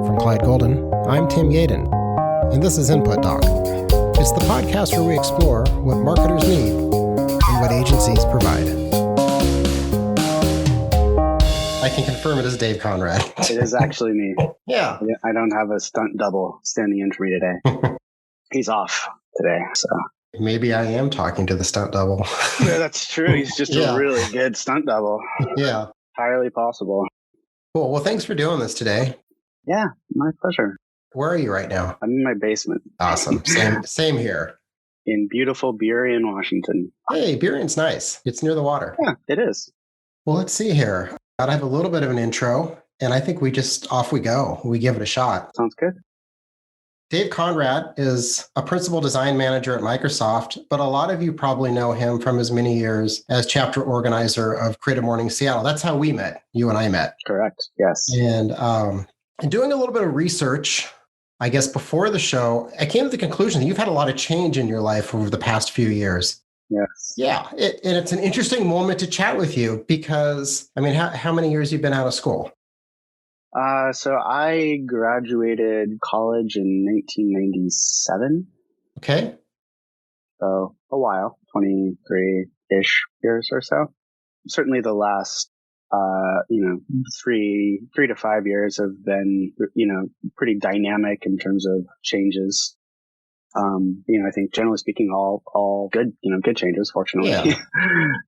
From Clyde Golden, I'm Tim Yaden, and this is Input Doc. It's the podcast where we explore what marketers need and what agencies provide. I can confirm it is Dave Conrad. It is actually me. Yeah. I don't have a stunt double standing in for me today. He's off today, so. Maybe I am talking to the stunt double. Yeah, that's true. He's just a really good stunt double. Yeah. Entirely possible. Cool. Well, thanks for doing this today. Yeah, my pleasure. Where are you right now? I'm in my basement. Awesome. Same here. In beautiful Burien, Washington. Hey, Burien's nice. It's near the water. Yeah, it is. Well, let's see here. I have a little bit of an intro, and I think off we go. We give it a shot. Sounds good. Dave Conrad is a principal design manager at Microsoft, but a lot of you probably know him from his many years as chapter organizer of CreativeMornings Seattle. That's how we met. You and I met. Correct. Yes. And doing a little bit of research, I guess, before the show, I came to the conclusion that you've had a lot of change in your life over the past few years. Yes. Yeah. And it's an interesting moment to chat with you because, I mean, how many years you've been out of school? So I graduated college in 1997. Okay. So a while, 23-ish years or so. Certainly the last, 3 to 5 years have been, pretty dynamic in terms of changes. I think generally speaking, all good, good changes, fortunately. Yeah.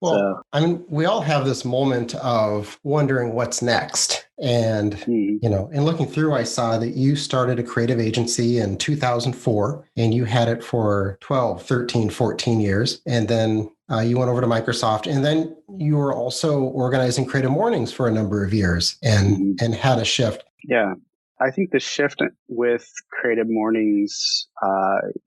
Well, I mean, we all have this moment of wondering what's next. And, in looking through, I saw that you started a creative agency in 2004 and you had it for 12, 13, 14 years. And then you went over to Microsoft, and then you were also organizing Creative Mornings for a number of years and had a shift. Yeah. I think the shift with Creative Mornings,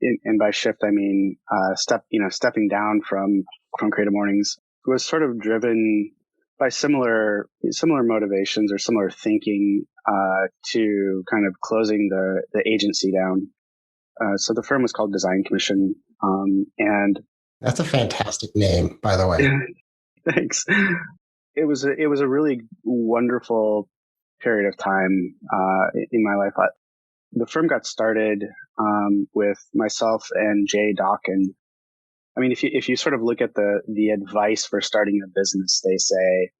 and by shift I mean stepping down from Creative Mornings, was sort of driven by similar motivations or similar thinking to kind of closing the agency down. So the firm was called Design Commission, and that's a fantastic name, by the way. Thanks. It was a really wonderful period of time in my life. The firm got started with myself and Jay Dock, and I mean, if you sort of look at the advice for starting a business, they say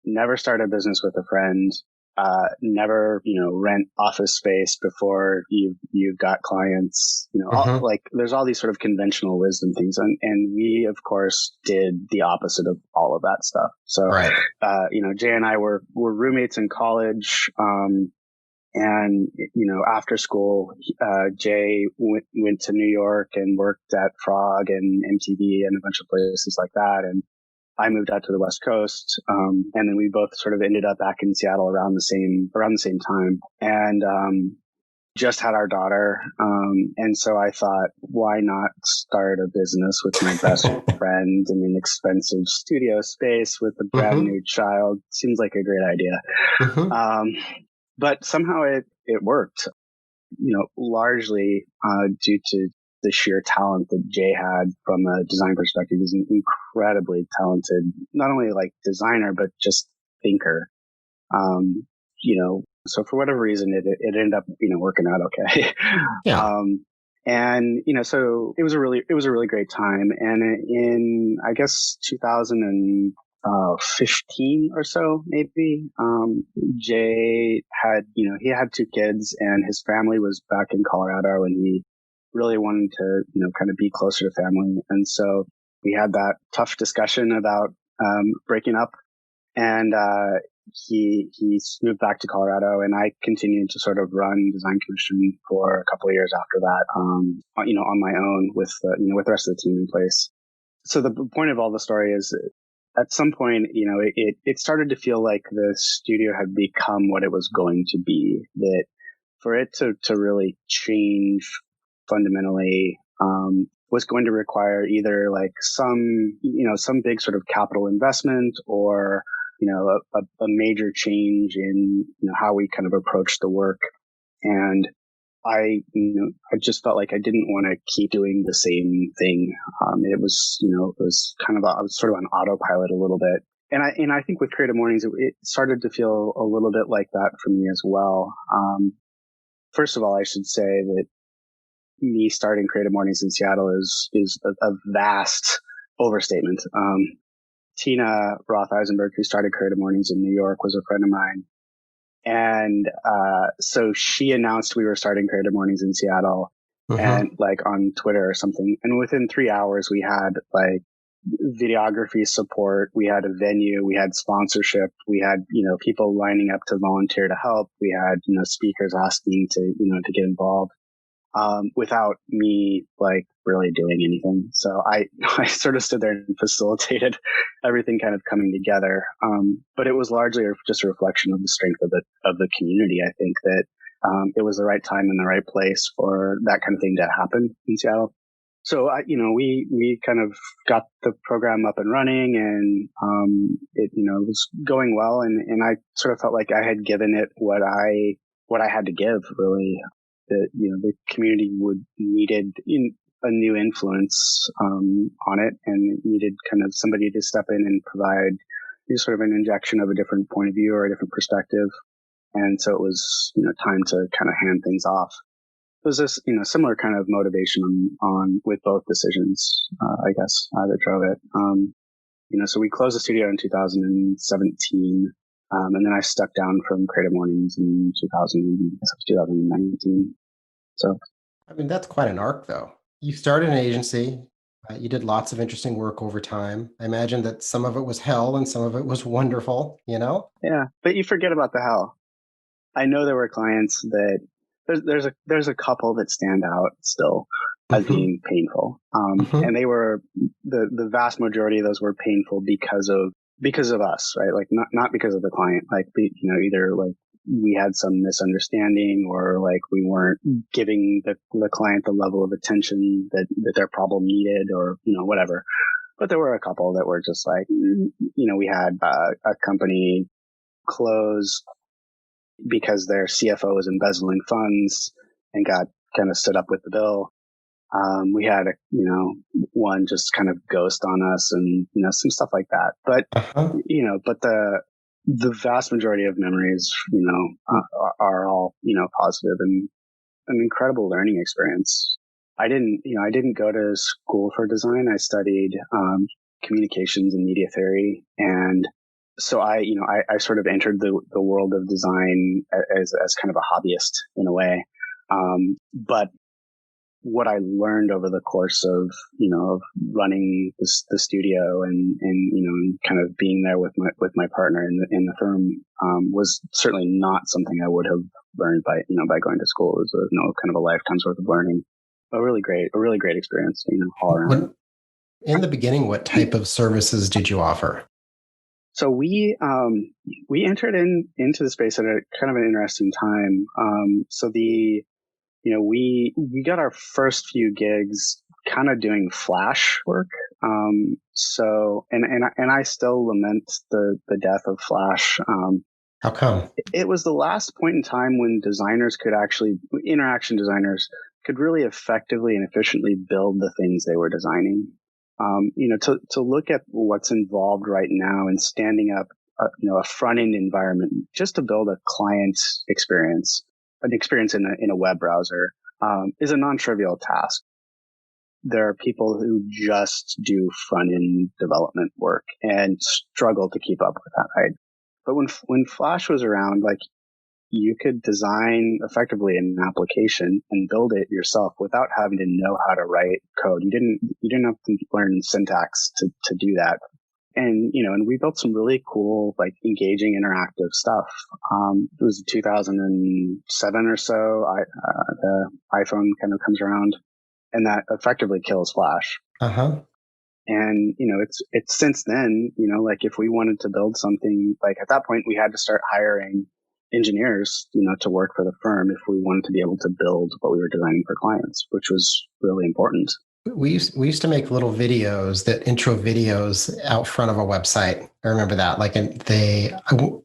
never start a business with a friend, never rent office space before you've got clients. There's all these sort of conventional wisdom things, and we of course did the opposite of all of that stuff. So, right. Jay and I were roommates in college, and after school, Jay went to New York and worked at Frog and MTV and a bunch of places like that, and I moved out to the West Coast, and then we both sort of ended up back in Seattle around the same time, and just had our daughter, and so I thought, why not start a business with my best friend in an expensive studio space with a brand new child? Seems like a great idea, but somehow it worked, largely due to the sheer talent that Jay had from a design perspective. He's an incredibly talented, not only like designer, but just thinker. So for whatever reason, it ended up, working out okay. Yeah. So it was a really great time. And in, I guess, 2015 or so, maybe, Jay had, he had 2 kids and his family was back in Colorado, and he really wanted to, kind of be closer to family. And so we had that tough discussion about breaking up, and he moved back to Colorado, and I continued to sort of run Design Commission for a couple of years after that, on my own with the rest of the team in place. So the point of all the story is, at some point, it started to feel like the studio had become what it was going to be, that for it to really change fundamentally, was going to require either like some big sort of capital investment, or, a major change in, how we kind of approach the work. And I just felt like I didn't want to keep doing the same thing. It was kind of, I was sort of on autopilot a little bit. And I think with Creative Mornings, it started to feel a little bit like that for me as well. first of all, I should say that me starting Creative Mornings in Seattle is a vast overstatement. Tina Roth Eisenberg, who started Creative Mornings in New York, was a friend of mine. And so she announced we were starting Creative Mornings in Seattle and like on Twitter or something. And within 3 hours, we had like videography support. We had a venue. We had sponsorship. We had, people lining up to volunteer to help. We had, speakers asking to get involved. Without me like really doing anything. So I sort of stood there and facilitated everything kind of coming together. But it was largely just a reflection of the strength of the community. I think that, it was the right time and the right place for that kind of thing to happen in Seattle. So we kind of got the program up and running, and, it was going well. And I sort of felt like I had given it what I had to give, really. That the community needed a new influence on it, and it needed kind of somebody to step in and provide sort of an injection of a different point of view or a different perspective. And so it was time to kind of hand things off. It was this similar kind of motivation on with both decisions, I guess, that drove it. So we closed the studio in 2017. And then I stepped down from Creative Mornings in 2019. So, I mean, that's quite an arc, though. You started an agency. You did lots of interesting work over time. I imagine that some of it was hell and some of it was wonderful, Yeah, but you forget about the hell. I know there were clients that there's a couple that stand out still as being painful. And they were the vast majority of those were painful because of us, right? Like not because of the client, like, either like we had some misunderstanding or like we weren't giving the client the level of attention that their problem needed, or, whatever. But there were a couple that were just like, we had a company close because their CFO was embezzling funds and got kind of stood up with the bill. We had one just kind of ghost on us, and some stuff like that. But but the vast majority of memories, are all positive and an incredible learning experience. I didn't go to school for design. I studied communications and media theory, and so I sort of entered the world of design as kind of a hobbyist in a way. But what I learned over the course of running the studio and kind of being there with my partner in the firm was certainly not something I would have learned by going to school. It was kind of a lifetime's worth of learning. A really great experience, all around. In the beginning, what type of services did you offer? So we entered into the space at a kind of an interesting time. So we got our first few gigs kind of doing Flash work. So I still lament the death of Flash. How come? It was the last point in time when interaction designers could really effectively and efficiently build the things they were designing. To look at what's involved right now in standing up, a front end environment just to build a client experience, an experience in a web browser, is a non-trivial task. There are people who just do front end development work and struggle to keep up with that, right? But when Flash was around, like, you could design effectively an application and build it yourself without having to know how to write code. You didn't have to learn syntax to do that. And, and we built some really cool, like, engaging, interactive stuff. It was 2007 or so. The iPhone kind of comes around, and that effectively kills Flash. And, it's since then, like, if we wanted to build something, like, at that point, we had to start hiring engineers, to work for the firm if we wanted to be able to build what we were designing for clients, which was really important. We used to make little videos, that intro videos out front of a website. I remember that. Like, I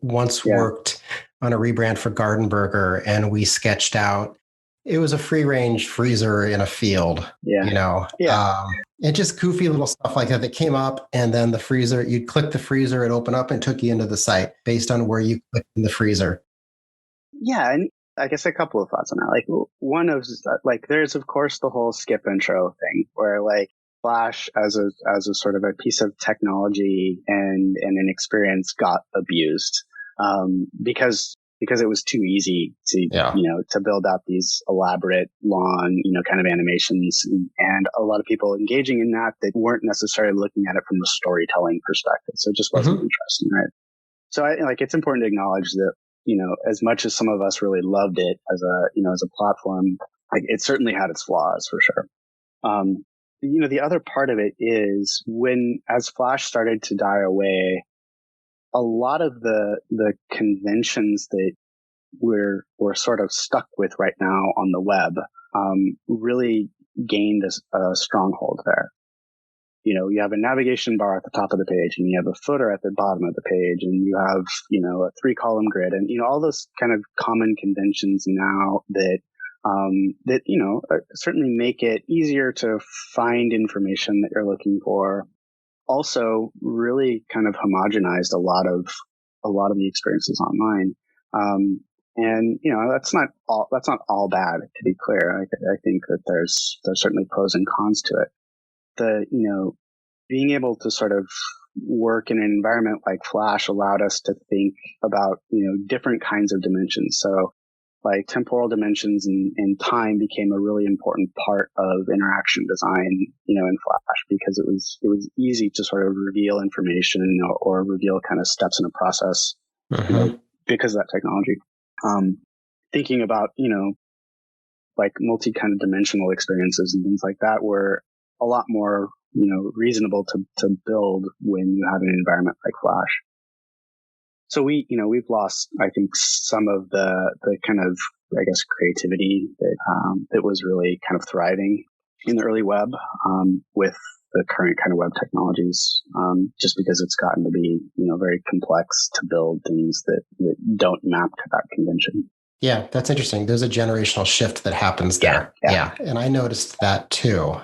once worked on a rebrand for Garden Burger, and we sketched out. It was a free range freezer in a field. And just goofy little stuff like that came up, and then the freezer. You'd click the freezer, it opened up and took you into the site based on where you clicked in the freezer. Yeah, and I guess a couple of thoughts on that. Like one of like, there's of course the whole skip intro thing where like Flash as a sort of a piece of technology and an experience got abused, because it was too easy to, to build out these elaborate, long, kind of animations, and a lot of people engaging in that weren't necessarily looking at it from a storytelling perspective. So it just wasn't interesting, right? So it's important to acknowledge that, as much as some of us really loved it as a platform, like it certainly had its flaws for sure. The other part of it is as Flash started to die away, a lot of the conventions that we're sort of stuck with right now on the web, really gained a stronghold there. You have a navigation bar at the top of the page, and you have a footer at the bottom of the page, and you have, a 3-column grid, and, all those kind of common conventions now that certainly make it easier to find information that you're looking for. Also really kind of homogenized a lot of the experiences online. And that's not all bad, to be clear. I think that there's certainly pros and cons to it. Being able to sort of work in an environment like Flash allowed us to think about, different kinds of dimensions. So like temporal dimensions and time became a really important part of interaction design, in Flash, because it was easy to sort of reveal information or reveal kind of steps in a process, because of that technology. Thinking about, like multi kind of dimensional experiences and things like that were a lot more, reasonable to build when you have an environment like Flash. So we've lost, I think, some of the kind of, I guess, creativity that was really kind of thriving in the early web, with the current kind of web technologies, just because it's gotten to be, very complex to build things that don't map to that convention. Yeah, that's interesting. There's a generational shift that happens there. Yeah. And I noticed that too.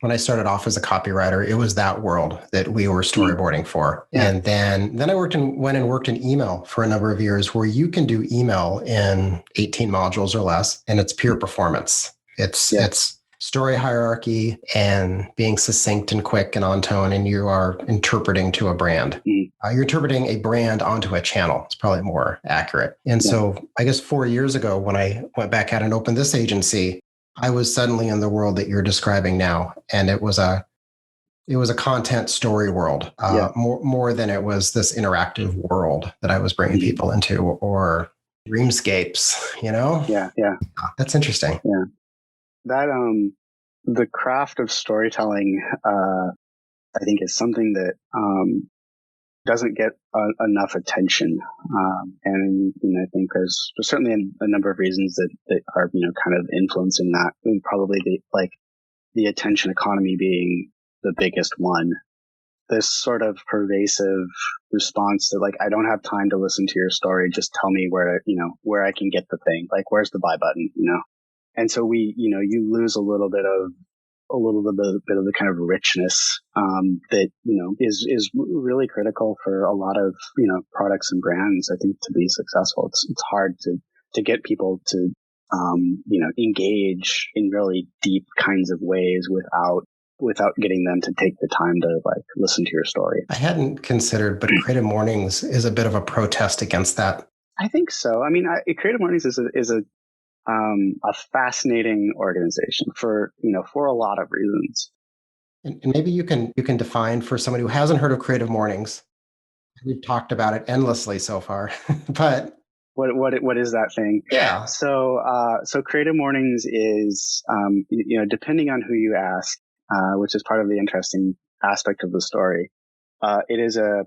When I started off as a copywriter, it was that world that we were storyboarding for. Yeah. And then I went and worked in email for a number of years, where you can do email in 18 modules or less, and it's pure performance. It's story hierarchy and being succinct and quick and on tone, and you are interpreting to a brand. You're interpreting a brand onto a channel. It's probably more accurate. And so I guess 4 years ago, when I went back out and opened this agency, I was suddenly in the world that you're describing now. And it was a content story world, more than it was this interactive world that I was bringing people into, or dreamscapes, Yeah. That's interesting. Yeah. That, the craft of storytelling, I think is something that, doesn't get enough attention. And, I think there's certainly a number of reasons that are, kind of influencing that, and probably the attention economy being the biggest one. This sort of pervasive response that I don't have time to listen to your story. Just tell me where I can get the thing. Like, where's the buy button, And so you lose a little bit of the kind of richness, that, is really critical for a lot of, products and brands, I think, to be successful. It's hard to get people to, engage in really deep kinds of ways without getting them to take the time to listen to your story. I hadn't considered, but Creative Mornings is a bit of a protest against that. I think so. I mean, Creative Mornings is a fascinating organization for a lot of reasons. And maybe you can define for somebody who hasn't heard of Creative Mornings. We've talked about it endlessly so far, but what is that thing? Yeah. So Creative Mornings is, depending on who you ask, which is part of the interesting aspect of the story. It is a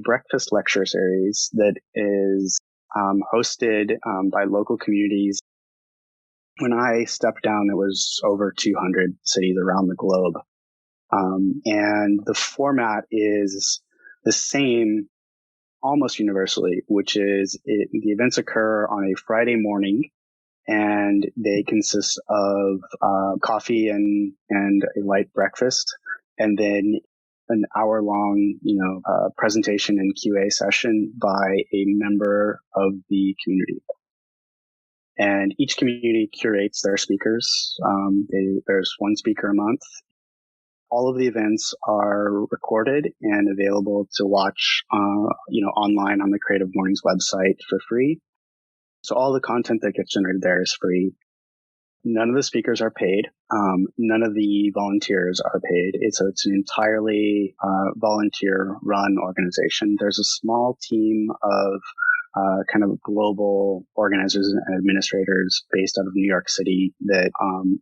breakfast lecture series that is hosted by local communities. When I stepped down, it was over 200 cities around the globe. And the format is the same almost universally, which is the events occur on a Friday morning, and they consist of coffee and a light breakfast, and then an hour-long, presentation and QA session by a member of the community. And each community curates their speakers. There's one speaker a month. All of the events are recorded and available to watch, online on the Creative Mornings website for free. So all the content that gets generated there is free. None of the speakers are paid. None of the volunteers are paid. It's an entirely volunteer-run organization. There's a small team of kind of global organizers and administrators based out of New York City that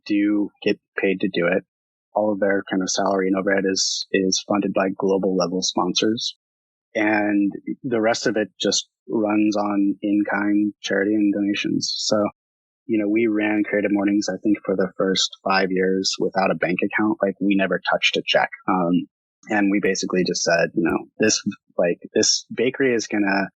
do get paid to do it. All of their kind of salary and overhead is funded by global level sponsors. And the rest of it just runs on in-kind charity and donations. So, we ran Creative Mornings, I think, for the first 5 years without a bank account. Like, we never touched a check. And we basically just said, this bakery is going to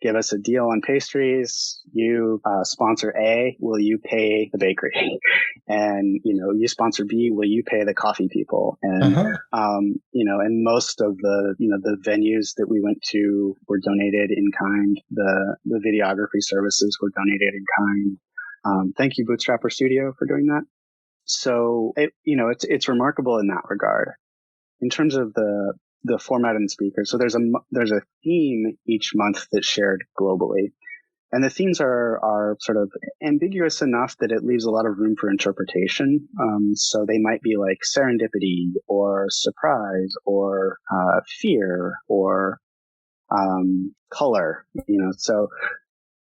give us a deal on pastries. You sponsor A, will you pay the bakery? And, you sponsor B, will you pay the coffee people? And, and most of the venues that we went to were donated in kind. The videography services were donated in kind. Thank you, Bootstrapper Studio, for doing that. So, it's remarkable in that regard. In terms of the format and speakers, so there's a theme each month that's shared globally. And the themes are sort of ambiguous enough that it leaves a lot of room for interpretation. So they might be like serendipity or surprise or fear or color, so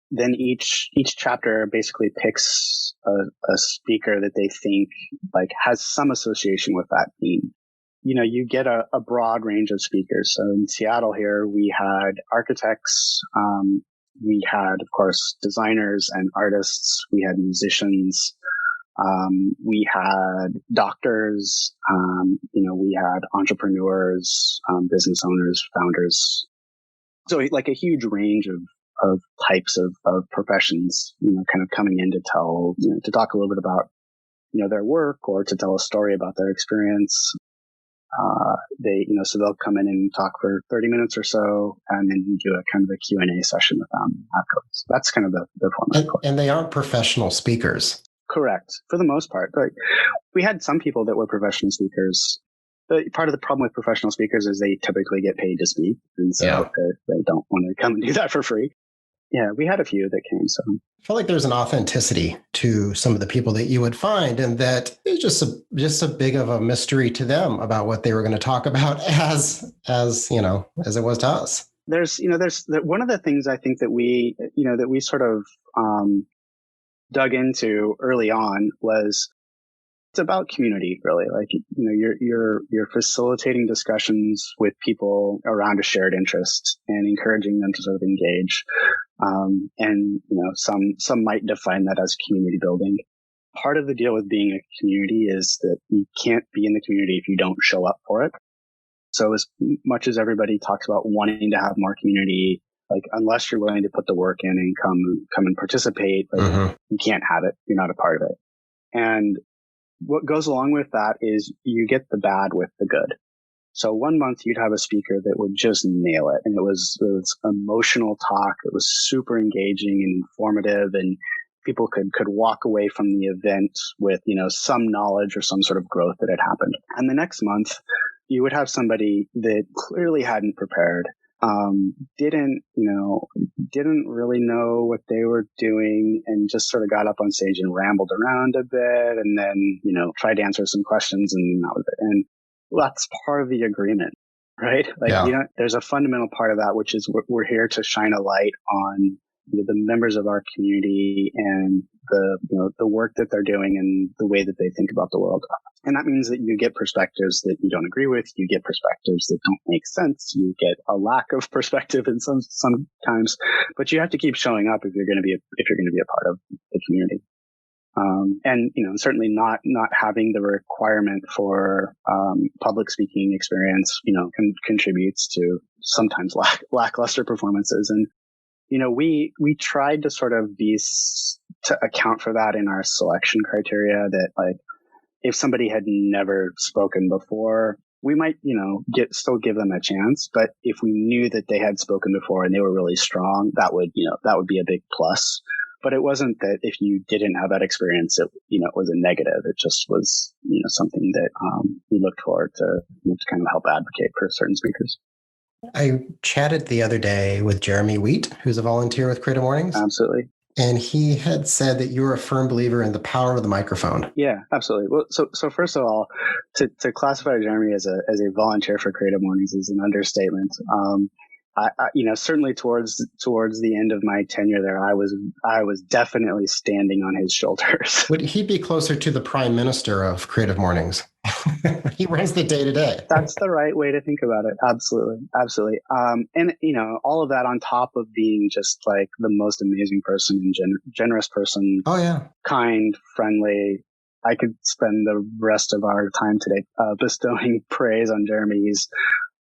then each chapter basically picks a speaker that they think like has some association with that theme. You get a broad range of speakers. So in Seattle here, we had architects, we had, of course, designers and artists, we had musicians, we had doctors, we had entrepreneurs, business owners, founders. So like a huge range of types of professions, kind of coming in to tell, to talk a little bit about, their work or to tell a story about their experience. So they'll come in and talk for 30 minutes or so, and then you do a kind of a Q&A session with them afterwards. That's kind of the format. And they aren't professional speakers. Correct. For the most part. But we had some people that were professional speakers. But part of the problem with professional speakers is they typically get paid to speak. And so they don't want to come and do that for free. Yeah, we had a few that came. So I feel like there's an authenticity to some of the people that you would find, and that it's just a big of a mystery to them about what they were going to talk about as it was to us. There's one of the things I think that we sort of dug into early on was it's about community, really. Like, you're facilitating discussions with people around a shared interest and encouraging them to sort of engage. And some might define that as community building. Part of the deal with being a community is that you can't be in the community if you don't show up for it. So as much as everybody talks about wanting to have more community, like, unless you're willing to put the work in and come and participate, you can't have it. You're not a part of it. And what goes along with that is you get the bad with the good. So one month you'd have a speaker that would just nail it. And it was emotional talk. It was super engaging and informative, and people could walk away from the event with, some knowledge or some sort of growth that had happened. And the next month you would have somebody that clearly hadn't prepared, didn't really know what they were doing, and just sort of got up on stage and rambled around a bit, and then, tried to answer some questions, and that was it. And that's part of the agreement, right? Like, there's a fundamental part of that, which is we're here to shine a light on the members of our community and the work that they're doing and the way that they think about the world. And that means that you get perspectives that you don't agree with. You get perspectives that don't make sense. You get a lack of perspective in sometimes, but you have to keep showing up if you're going to be a part of the community. And certainly not having the requirement for public speaking experience, contributes to sometimes lackluster performances. And we tried to sort of to account for that in our selection criteria, that like, if somebody had never spoken before, we might, still give them a chance. But if we knew that they had spoken before and they were really strong, that would be a big plus. But it wasn't that if you didn't have that experience, it was a negative. It just was, something that we looked forward to kind of help advocate for certain speakers. I chatted the other day with Jeremy Wheat, who's a volunteer with Creative Mornings. Absolutely. And he had said that you're a firm believer in the power of the microphone. Yeah, absolutely. Well, so first of all, to classify Jeremy as a volunteer for Creative Mornings is an understatement. I certainly towards the end of my tenure there, I was definitely standing on his shoulders. Would he be closer to the prime minister of Creative Mornings? He runs the day to day. That's the right way to think about it. Absolutely. Absolutely. And all of that on top of being just like the most amazing person and generous person. Oh yeah. Kind, friendly. I could spend the rest of our time today bestowing praise on Jeremy. He's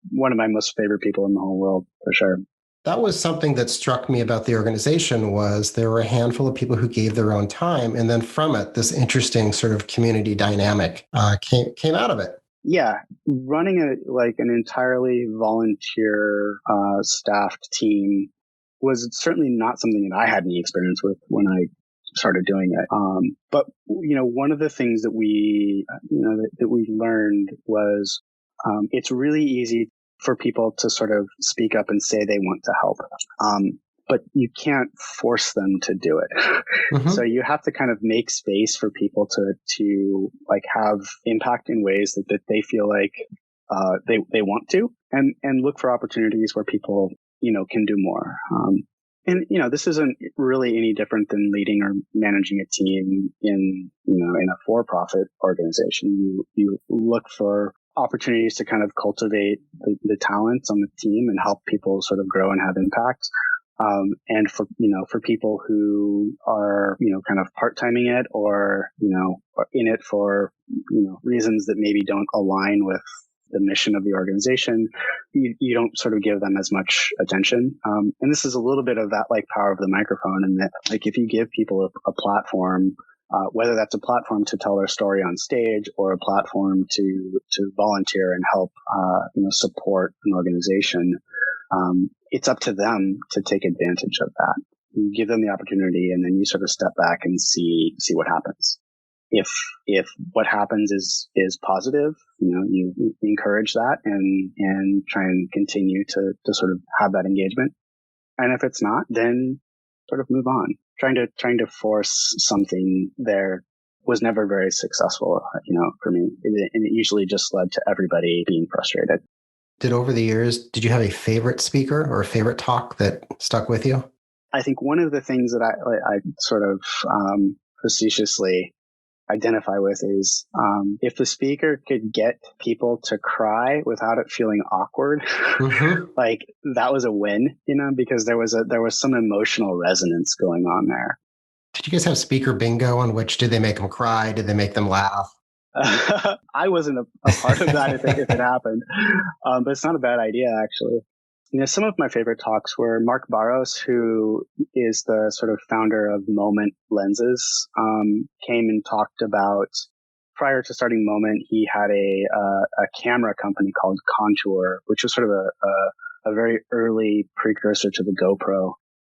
one of my most favorite people in the whole world, for sure. That was something that struck me about the organization was there were a handful of people who gave their own time. And then from it, this interesting sort of community dynamic came out of it. Yeah. Running an entirely volunteer staffed team was certainly not something that I had any experience with when I started doing it. But one of the things that we learned was it's really easy for people to sort of speak up and say they want to help. But you can't force them to do it. Mm-hmm. So you have to kind of make space for people to like have impact in ways that they feel like they want to, and look for opportunities where people can do more. And this isn't really any different than leading or managing a team in a for-profit organization. You look for opportunities to kind of cultivate the talents on the team and help people sort of grow and have impact. And for people who are, kind of part-timing it or, in it for, reasons that maybe don't align with the mission of the organization, you don't sort of give them as much attention. And this is a little bit of that like power of the microphone, and that like if you give people a platform, whether that's a platform to tell their story on stage or a platform to volunteer and help, support an organization, it's up to them to take advantage of that. You give them the opportunity, and then you sort of step back and see what happens. If what happens is positive, you encourage that and try and continue to sort of have that engagement. And if it's not, then sort of move on. Trying to force something there was never very successful, for me. And it usually just led to everybody being frustrated. Over the years, did you have a favorite speaker or a favorite talk that stuck with you? I think one of the things that I sort of facetiously identify with is if the speaker could get people to cry without it feeling awkward, mm-hmm. like that was a win, because there was some emotional resonance going on there. Did you guys have speaker bingo on which did they make them cry? Did they make them laugh? I wasn't a part of that if it happened, but it's not a bad idea actually. Some of my favorite talks were Mark Barros, who is the sort of founder of Moment Lenses, came and talked about, prior to starting Moment, he had a camera company called Contour, which was sort of a very early precursor to the GoPro.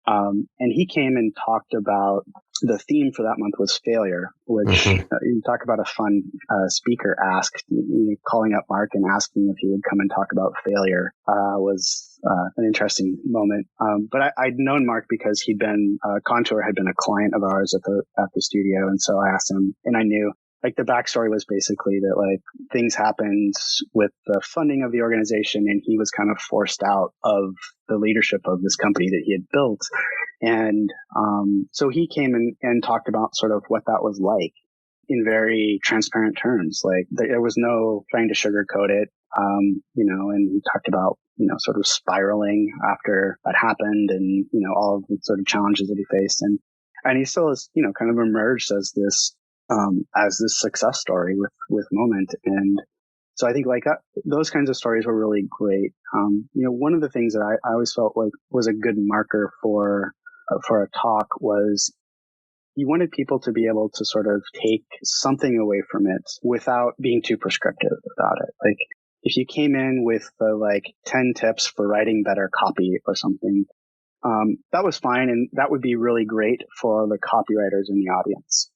And he came and talked about the theme for that month was failure, which mm-hmm. You talk about a fun speaker ask, calling up Mark and asking if he would come and talk about failure was an interesting moment. But I'd known Mark because he'd been, Contour had been a client of ours at the studio. And so I asked him, and I knew like the backstory was basically that like things happened with the funding of the organization, and he was kind of forced out of the leadership of this company that he had built. And so he came and talked about sort of what that was like in very transparent terms. Like there was no trying to sugarcoat it, and he talked about, sort of spiraling after that happened and, all of the sort of challenges that he faced. And he still has, kind of emerged as this success story with Moment. And so I think like those kinds of stories were really great. One of the things that I always felt like was a good marker for a talk was you wanted people to be able to sort of take something away from it without being too prescriptive about it. Like if you came in with 10 tips for writing better copy or something, That was fine. And that would be really great for the copywriters in the audience.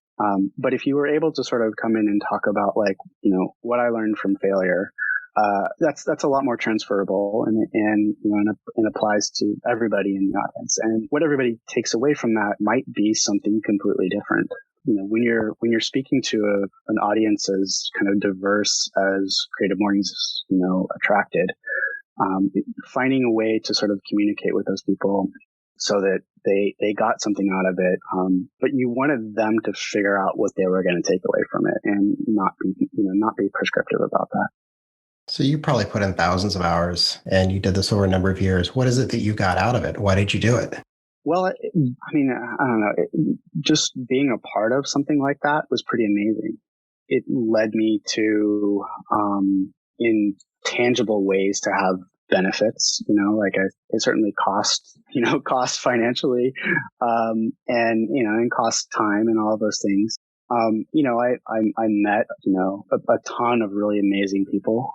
But if you were able to sort of come in and talk about like, what I learned from failure, that's a lot more transferable and applies to everybody in the audience. And what everybody takes away from that might be something completely different. When you're speaking to an audience as kind of diverse as Creative Mornings, attracted, finding a way to sort of communicate with those people so that they got something out of it. But you wanted them to figure out what they were going to take away from it and not be prescriptive about that. So you probably put in thousands of hours and you did this over a number of years. What is it that you got out of it? Why did you do it? Well, I don't know. Just being a part of something like that was pretty amazing. It led me to, in tangible ways, to have benefits. It certainly cost financially, and cost time and all of those things. I met, a ton of really amazing people,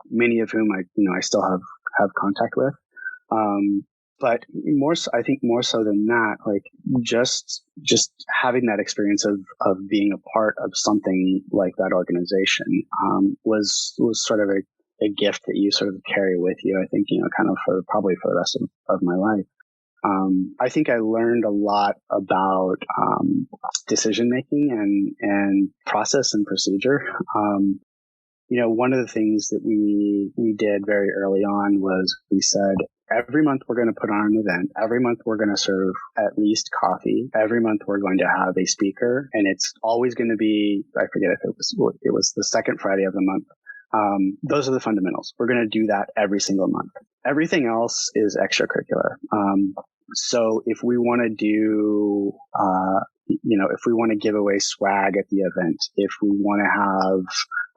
many of whom I still have contact with. But I think more so than that, like just having that experience of being a part of something like that organization, was sort of a gift that you sort of carry with you. I think, kind of probably for the rest of my life. I think I learned a lot about decision making and process and procedure. One of the things that we did very early on was we said, every month we're going to put on an event. Every month we're going to serve at least coffee. Every month we're going to have a speaker, and it's always going to be, I forget if it was the second Friday of the month. Those are the fundamentals. We're going to do that every single month. Everything else is extracurricular. So if we want to do, if we want to give away swag at the event, if we want to have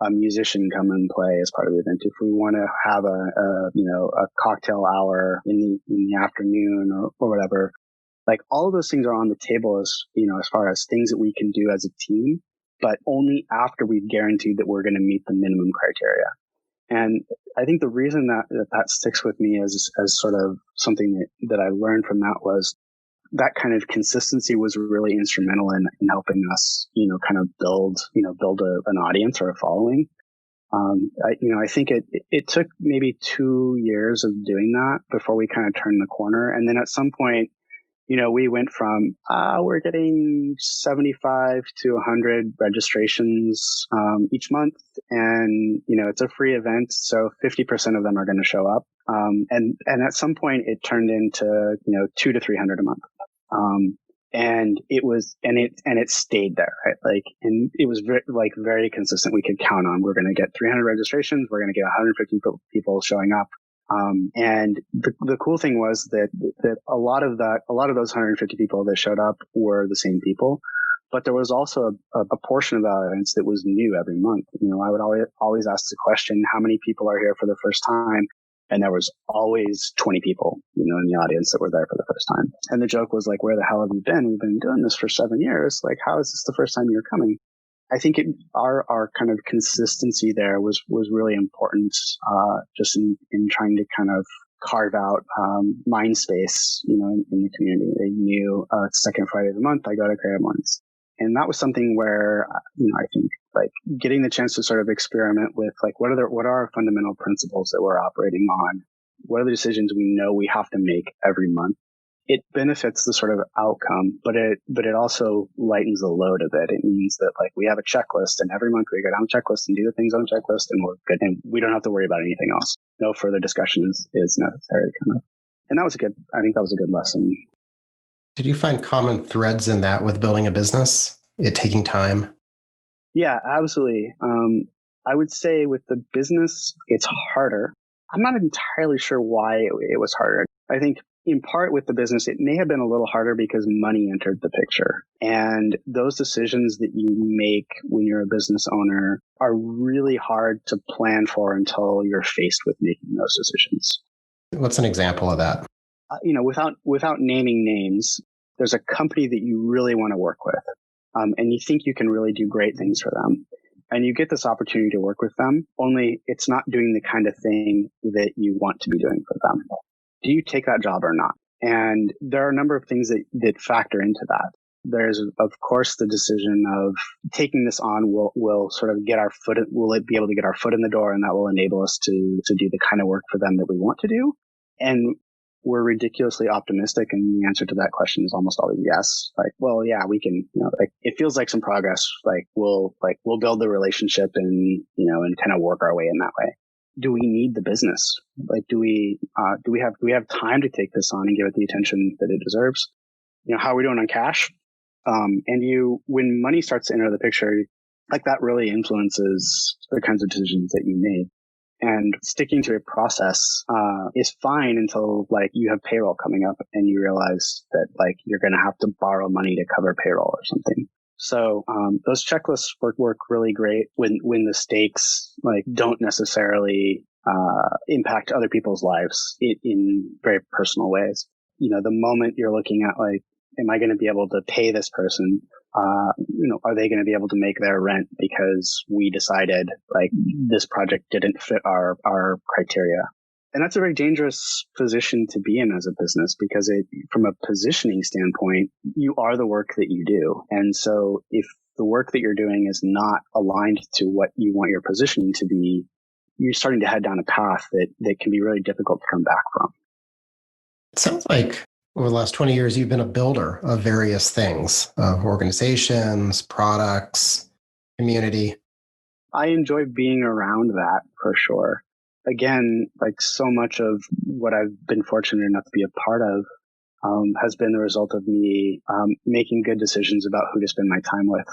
a musician come and play as part of the event, if we want to have a cocktail hour in the afternoon or whatever, like all of those things are on the table as far as things that we can do as a team, but only after we've guaranteed that we're going to meet the minimum criteria. And I think the reason that sticks with me as sort of something that I learned from that was that kind of consistency was really instrumental in helping us, kind of build an audience or a following. I think it took maybe 2 years of doing that before we kind of turned the corner. And then at some point, we went from, we're getting 75 to 100 registrations each month. And, it's a free event. So 50% of them are going to show up. And at some point it turned into, 200 to 300 a month. And it stayed there, right? Like, and it was very consistent. We could count on, we're going to get 300 registrations. We're going to get 150 people showing up. And the cool thing was that a lot of those 150 people that showed up were the same people, but there was also a portion of the audience that was new every month. I would always ask the question, how many people are here for the first time? And there was always 20 people, in the audience that were there for the first time. And the joke was like, where the hell have you been? We've been doing this for 7 years. Like, how is this the first time you're coming? I think our kind of consistency there was really important, just in trying to kind of carve out mind space, in the community. They knew second Friday of the month, I go to Creative Mornings. And that was something where, I think like getting the chance to sort of experiment with like, what are our fundamental principles that we're operating on? What are the decisions we know we have to make every month? It benefits the sort of outcome, but it also lightens the load of it. It means that like we have a checklist, and every month we go down the checklist and do the things on the checklist, and we're good, and we don't have to worry about anything else. No further discussion is necessary, kind of. And I think that was a good lesson. Did you find common threads in that with building a business, it taking time? Yeah, absolutely. I would say with the business, it's harder. I'm not entirely sure why it was harder. I think in part with the business, it may have been a little harder because money entered the picture. And those decisions that you make when you're a business owner are really hard to plan for until you're faced with making those decisions. What's an example of that? Without naming names, there's a company that you really want to work with. And you think you can really do great things for them. And you get this opportunity to work with them, only it's not doing the kind of thing that you want to be doing for them. Do you take that job or not? And there are a number of things that factor into that. There's, of course, the decision of taking this on will sort of will it be able to get our foot in the door, and that will enable us to do the kind of work for them that we want to do. And we're ridiculously optimistic, and the answer to that question is almost always yes. Like, well, yeah, we can, it feels like some progress. We'll build the relationship and kind of work our way in that way. Do we need the business? Do we have time to take this on and give it the attention that it deserves? How are we doing on cash? When money starts to enter the picture, that really influences the kinds of decisions that you make. And sticking to a process is fine until you have payroll coming up and you realize that you're going to have to borrow money to cover payroll or something. So those checklists work really great when the stakes don't necessarily impact other people's lives in very personal ways. The moment you're looking at am I going to be able to pay this person? Are they going to be able to make their rent because we decided this project didn't fit our criteria? And that's a very dangerous position to be in as a business, because from a positioning standpoint, you are the work that you do. And so if the work that you're doing is not aligned to what you want your positioning to be, you're starting to head down a path that can be really difficult to come back from. It sounds like over the last 20 years, you've been a builder of various things, of organizations, products, community. I enjoy being around that for sure. Again, so much of what I've been fortunate enough to be a part of has been the result of me making good decisions about who to spend my time with,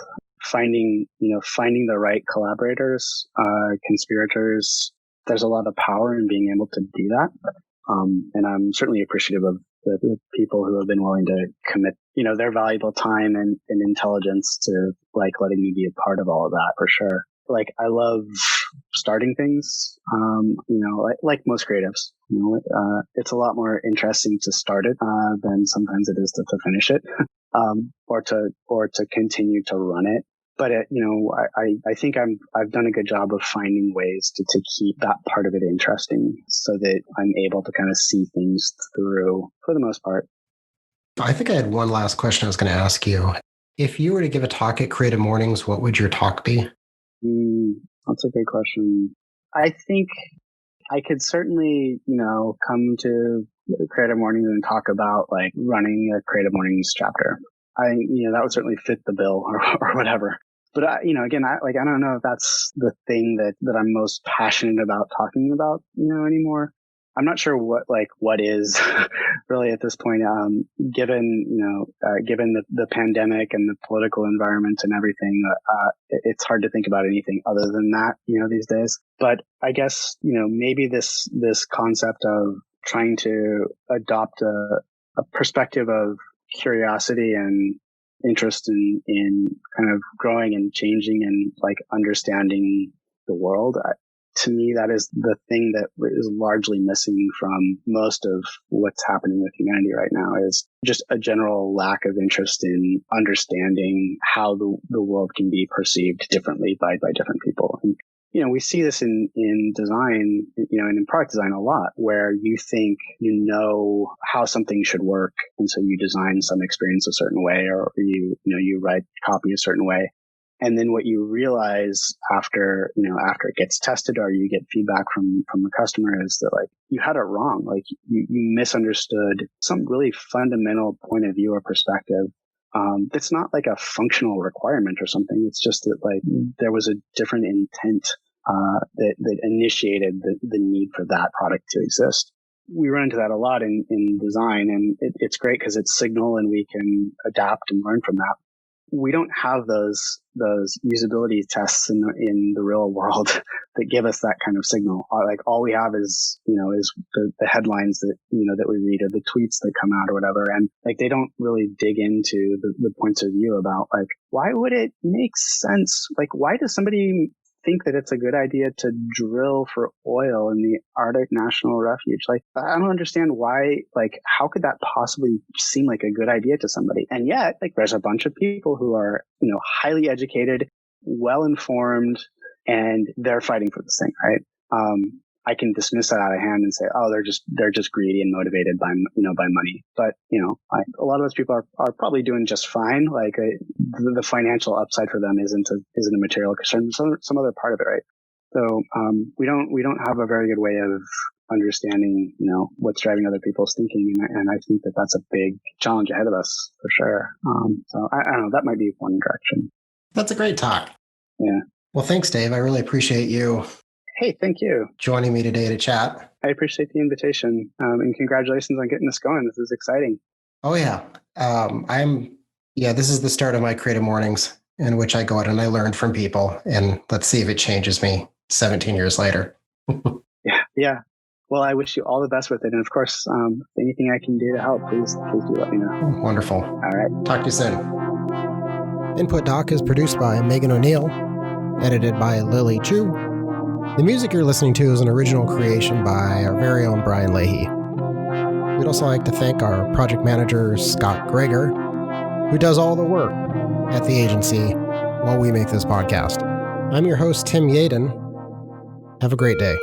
finding the right collaborators, conspirators. There's a lot of power in being able to do that. And I'm certainly appreciative of the people who have been willing to commit, their valuable time and intelligence to letting me be a part of all of that for sure. I love starting things, like most creatives, it's a lot more interesting to start it, than sometimes it is to finish it, or to continue to run it. But I think I've done a good job of finding ways to keep that part of it interesting, so that I'm able to kind of see things through for the most part. I think I had one last question I was going to ask you. If you were to give a talk at Creative Mornings, what would your talk be? That's a good question. I think I could certainly, come to Creative Mornings and talk about running a Creative Mornings chapter. I think, that would certainly fit the bill or whatever. But again, I don't know if that's the thing that I'm most passionate about talking about, anymore. I'm not sure what is really at this point, given the pandemic and the political environment and everything, it's hard to think about anything other than that, these days. But I guess, maybe this concept of trying to adopt a perspective of curiosity and interest in kind of growing and changing and understanding the world. To me, that is the thing that is largely missing from most of what's happening with humanity right now, is just a general lack of interest in understanding how the world can be perceived differently by different people. And, we see this in design, and in product design a lot, where you think how something should work, and so you design some experience a certain way, or you write copy a certain way. And then what you realize after it gets tested, or you get feedback from the customer, is that you had it wrong. You misunderstood some really fundamental point of view or perspective. It's not a functional requirement or something. It's just that there was a different intent that initiated the need for that product to exist. We run into that a lot in design, and it's great because it's signal and we can adapt and learn from that. We don't have those usability tests in the real world that give us that kind of signal. All we have is the headlines that that we read, or the tweets that come out or whatever, and they don't really dig into the points of view about why would it make sense? Why does somebody think that it's a good idea to drill for oil in the Arctic National Refuge? I don't understand why, how could that possibly seem like a good idea to somebody? And yet, there's a bunch of people who are, highly educated, well-informed, and they're fighting for this thing, right? I can dismiss that out of hand and say, oh, they're just greedy and motivated by money. But, a lot of those people are probably doing just fine. Like the financial upside for them isn't a material concern. Some other part of it, right? So, we don't have a very good way of understanding, what's driving other people's thinking. And I think that that's a big challenge ahead of us for sure. So I don't know, that might be one direction. That's a great talk. Yeah. Well, thanks, Dave. I really appreciate you. Hey, thank you. Joining me today to chat. I appreciate the invitation. And congratulations on getting this going. This is exciting. Oh, yeah. This is the start of my Creative Mornings, in which I go out and I learn from people. And let's see if it changes me 17 years later. Yeah. Well, I wish you all the best with it. And of course, if anything I can do to help, please do let me know. Wonderful. All right. Talk to you soon. Input Doc is produced by Megan O'Neill, edited by Lily Chu. The music you're listening to is an original creation by our very own Brian Leahy. We'd also like to thank our project manager, Scott Greger, who does all the work at the agency while we make this podcast. I'm your host, Tim Yaden. Have a great day.